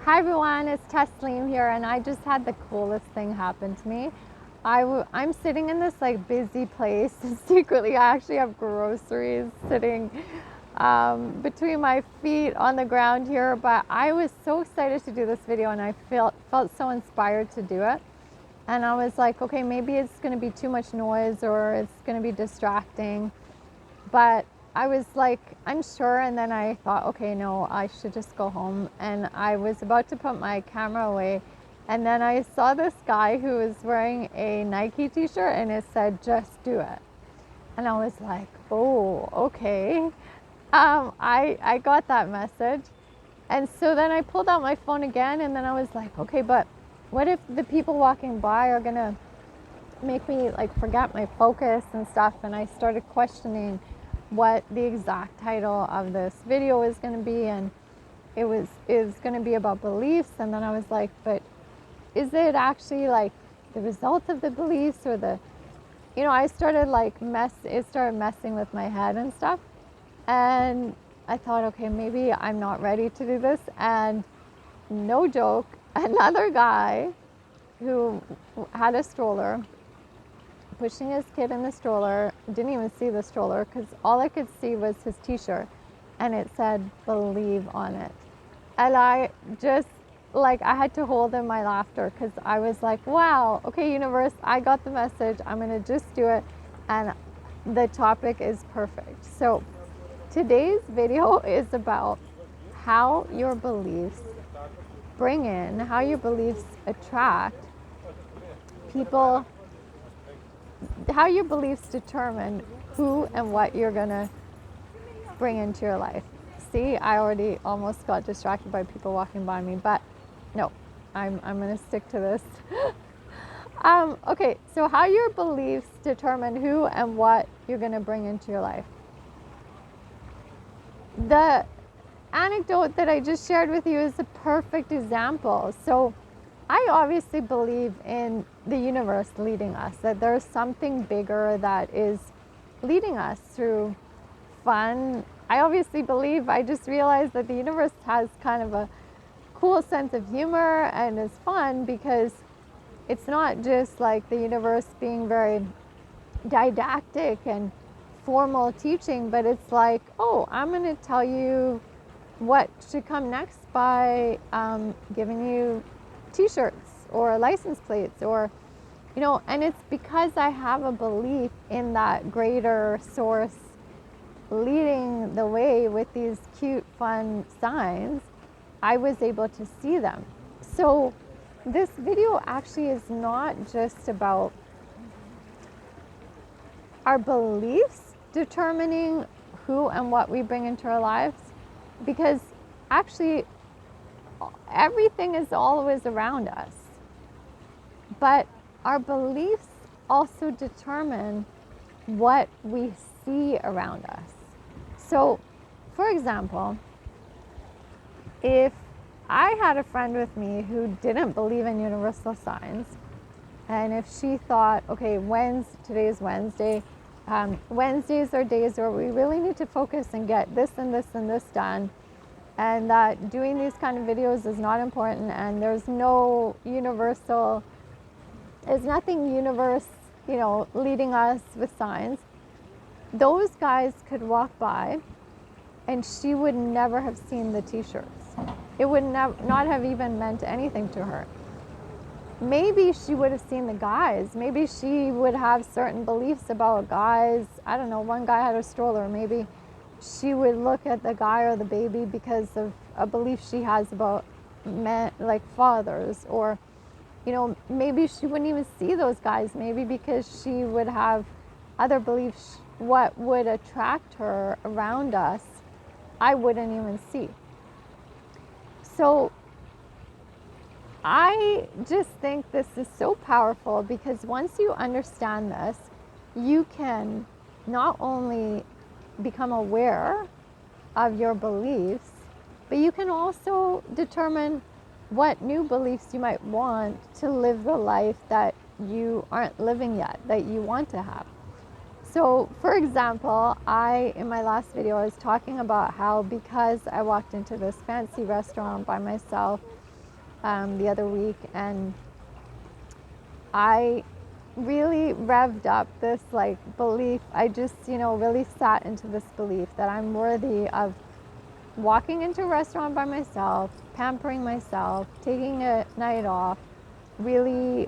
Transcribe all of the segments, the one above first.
Hi everyone, it's Tasleem here, and I just had the coolest thing happen to me. I'm sitting in this like busy place. Secretly, I actually have groceries sitting between my feet on the ground here, but I was so excited to do this video and I felt so inspired to do it. And I was like, okay, maybe it's going to be too much noise or it's going to be distracting. But I was like unsure, and then I thought, okay, no, I should just go home. And I was about to put my camera away, and then I saw this guy who was wearing a Nike t-shirt and it said, "Just do it." And I was like, oh, okay. I got that message. And so then I pulled out my phone again, and then I was like, okay, but what if the people walking by are gonna make me like forget my focus and stuff? And I started questioning what the exact title of this video is going to be, and is going to be about beliefs. And then I was like, but is it actually like the result of the beliefs, or the, I started like it started messing with my head and stuff. And I thought, okay, maybe I'm not ready to do this. And no joke, another guy who had a stroller, pushing his kid in the stroller, didn't even see the stroller because all I could see was his t-shirt, and it said "Believe" on it. And I just, like, I had to hold in my laughter because I was like, wow, okay, universe, I got the message. I'm going to just do it. And the topic is perfect. So today's video is about how your beliefs how your beliefs attract people, how your beliefs determine who and what you're going to bring into your life. See, I already almost got distracted by people walking by me, but no, I'm going to stick to this. Okay, so how your beliefs determine who and what you're going to bring into your life. The anecdote that I just shared with you is a perfect example. So I obviously believe in the universe leading us, that there's something bigger that is leading us through fun. I obviously believe, I just realized that the universe has kind of a cool sense of humor and is fun, because it's not just like the universe being very didactic and formal teaching, but it's like, oh, I'm going to tell you what should come next by giving you t-shirts or license plates, or and it's because I have a belief in that greater source leading the way with these cute, fun signs, I was able to see them. So this video actually is not just about our beliefs determining who and what we bring into our lives, because actually everything is always around us. But our beliefs also determine what we see around us. So, for example, if I had a friend with me who didn't believe in universal signs, and if she thought, okay, today is Wednesday, Wednesdays are days where we really need to focus and get this and this and this done, and that doing these kind of videos is not important, and there's nothing universe, leading us with signs. Those guys could walk by and she would never have seen the t-shirts. It would not have even meant anything to her. Maybe she would have seen the guys. Maybe she would have certain beliefs about guys. I don't know, one guy had a stroller. Maybe she would look at the guy or the baby because of a belief she has about men, like fathers. Or, maybe she wouldn't even see those guys. Maybe because she would have other beliefs, what would attract her around us, I wouldn't even see. So I just think this is so powerful, because once you understand this, you can not only become aware of your beliefs, but you can also determine what new beliefs you might want to live the life that you aren't living yet, that you want to have. So, for example, in my last video, I was talking about how, because I walked into this fancy restaurant by myself, the other week, and I really revved up this like belief. I just, really sat into this belief that I'm worthy of walking into a restaurant by myself, pampering myself, taking a night off, really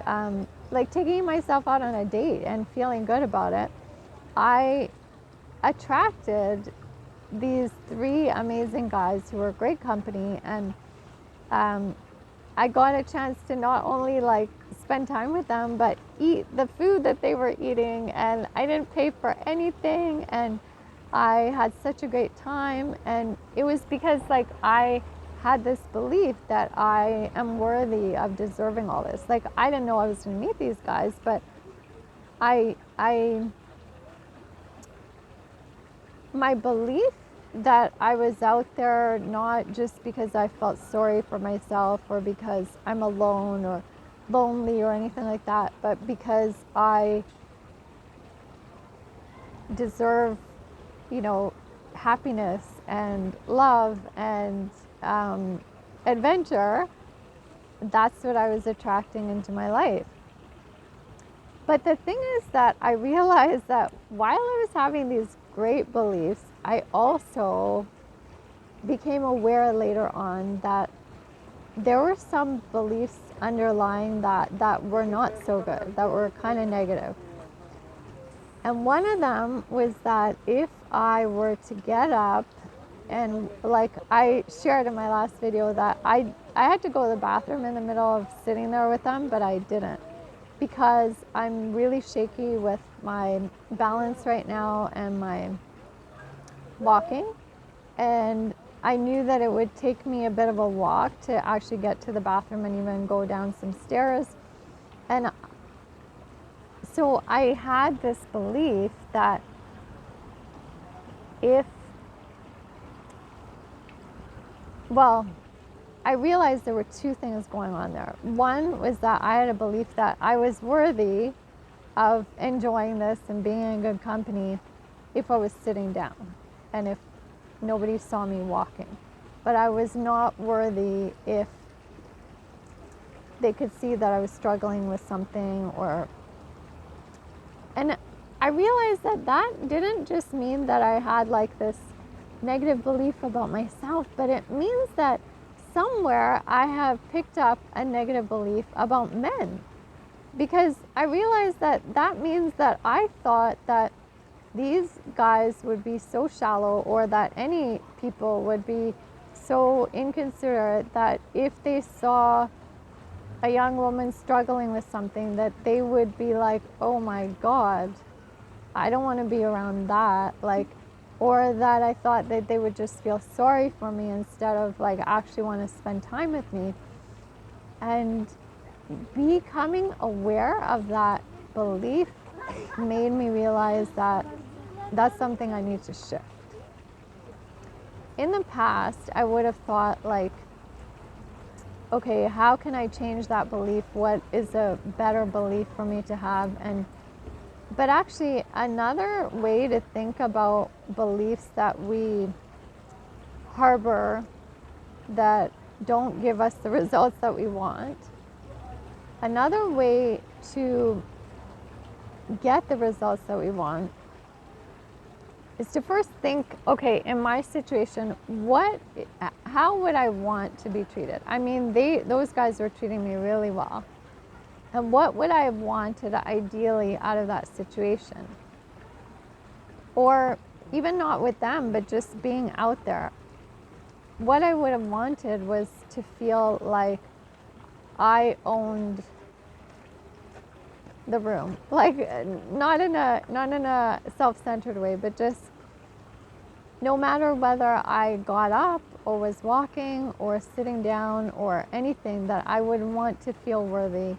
like taking myself out on a date and feeling good about it. I attracted these three amazing guys who were great company, and I got a chance to not only like spend time with them, but eat the food that they were eating, and I didn't pay for anything, and I had such a great time. And it was because like I had this belief that I am worthy of deserving all this. Like I didn't know I was going to meet these guys, but I my belief that I was out there not just because I felt sorry for myself or because I'm alone or lonely or anything like that, but because I deserve, happiness and love and adventure. That's what I was attracting into my life. But the thing is that I realized that while I was having these great beliefs, I also became aware later on that there were some beliefs underlying that were not so good, that were kind of negative. And one of them was that if I were to get up and like I shared in my last video that I had to go to the bathroom in the middle of sitting there with them, but I didn't because I'm really shaky with my balance right now and my walking. And I knew that it would take me a bit of a walk to actually get to the bathroom and even go down some stairs. And so I had this belief that I realized there were two things going on there. One was that I had a belief that I was worthy of enjoying this and being in good company if I was sitting down and if nobody saw me walking. But I was not worthy if they could see that I was struggling with something and I realized that didn't just mean that I had like this negative belief about myself, but it means that somewhere I have picked up a negative belief about men. Because I realized that means that I thought that these guys would be so shallow, or that any people would be so inconsiderate that if they saw a young woman struggling with something, that they would be like, oh my God, I don't want to be around that. Like, or that I thought that they would just feel sorry for me instead of like actually want to spend time with me. And becoming aware of that belief made me realize that that's something I need to shift. In the past, I would have thought like, okay, how can I change that belief? What is a better belief for me to have? But actually, another way to think about beliefs that we harbor that don't give us the results that we want, another way to get the results that we want is to first think, okay, in my situation, how would I want to be treated? I mean, those guys were treating me really well. And what would I have wanted ideally out of that situation? Or even not with them, but just being out there. What I would have wanted was to feel like I owned the room. Like not in a self-centered way, but just no matter whether I got up or was walking or sitting down or anything, that I would want to feel worthy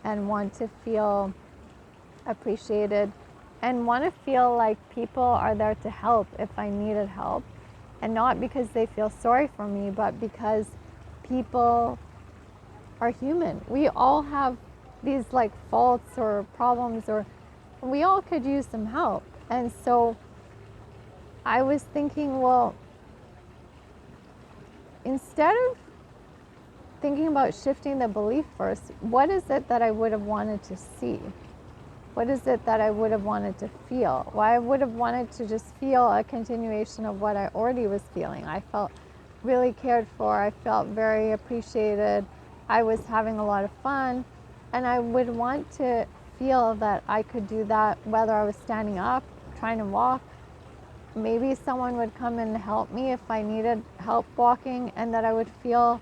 and want to feel appreciated and want to feel like people are there to help if I needed help. And not because they feel sorry for me, but because people are human. We all have these like faults or problems, or we all could use some help. And so I was thinking, well, instead of thinking about shifting the belief first. What is it that I would have wanted to see? What is it that I would have wanted to feel? Well, I would have wanted to just feel a continuation of what I already was feeling. I felt really cared for. I felt very appreciated. I was having a lot of fun. And I would want to feel that I could do that whether I was standing up, trying to walk. Maybe someone would come and help me if I needed help walking, and that I would feel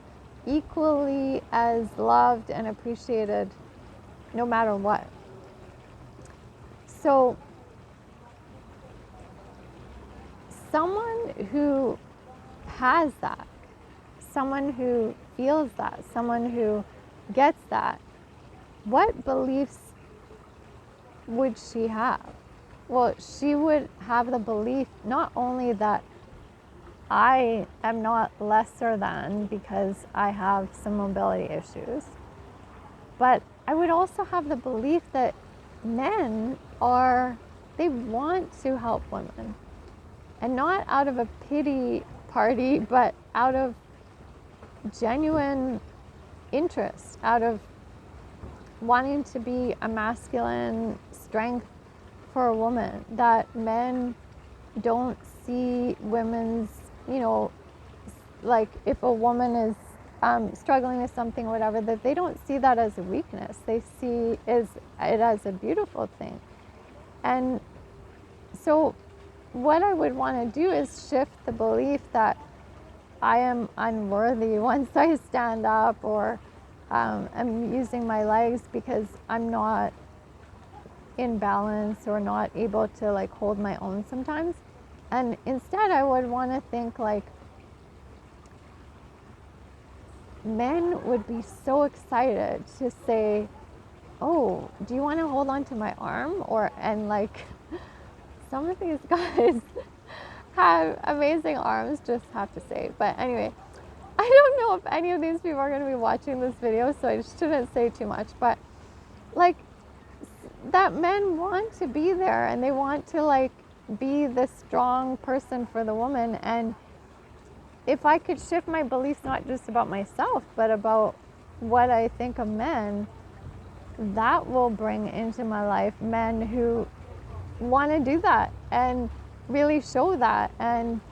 equally as loved and appreciated no matter what. So someone who has that, someone who feels that, someone who gets that, what beliefs would she have? Well, she would have the belief not only that I am not lesser than because I have some mobility issues, but I would also have the belief that men they want to help women. And not out of a pity party, but out of genuine interest, out of wanting to be a masculine strength for a woman. That men don't see women's, like if a woman is struggling with something, whatever, that they don't see that as a weakness. They see it as a beautiful thing. And so what I would want to do is shift the belief that I am unworthy once I stand up, or I'm using my legs because I'm not in balance or not able to like hold my own sometimes. And instead I would want to think like men would be so excited to say, oh, do you want to hold on to my arm? And like some of these guys have amazing arms, just have to say. But anyway, I don't know if any of these people are going to be watching this video, so I shouldn't say too much. But like that men want to be there, and they want to like be the strong person for the woman. And if I could shift my beliefs not just about myself, but about what I think of men, that will bring into my life men who want to do that and really show that. And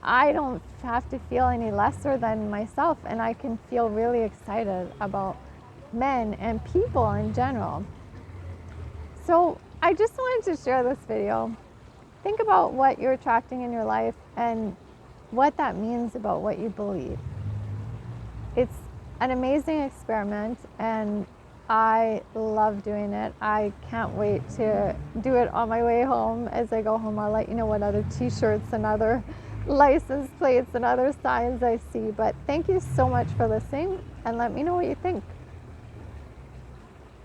I don't have to feel any lesser than myself, and I can feel really excited about men and people in general. So I just wanted to share this video. Think about what you're attracting in your life and what that means about what you believe. It's an amazing experiment, and I love doing it. I can't wait to do it on my way home. As I go home, I'll let you know what other t-shirts and other license plates and other signs I see. But thank you so much for listening, and let me know what you think.